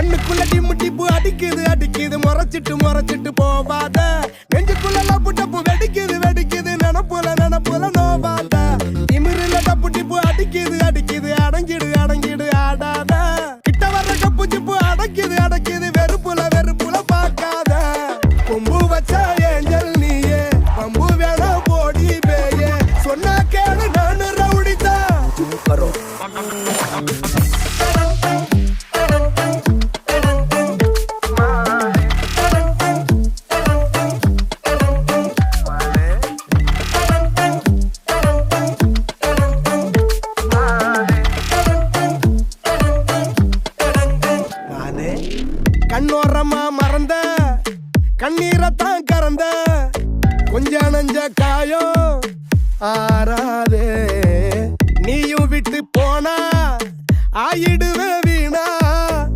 கண்ணுக்குள்ள dim tip அடிக்குது அடிக்குது முறைச்சிட்டு போவாத நெஞ்சுக்குள்ள லப்பு டப்பு வெடிக்குது நினப்புல நோவாத திமிரில டப்பு டிப்பு அடிக்குது அடங்கிடு ஆடாத கிட்ட வர்ற கப்பு சிப்பு அடக்கிது வெறுப்புல பார்க்காத கொம்பு வச்சா ஏஞ்சல் நீயே பம்பு வேணா போடி பேயே சொன்னா கேளு நானு ரவுடிதா கண்ணோரமா மறந்த கண்ணீரத்தான் கறந்த கொஞ்ச நஞ்ச காயம் ஆறாதே நீயும் விட்டு போனா ஆயிடுவே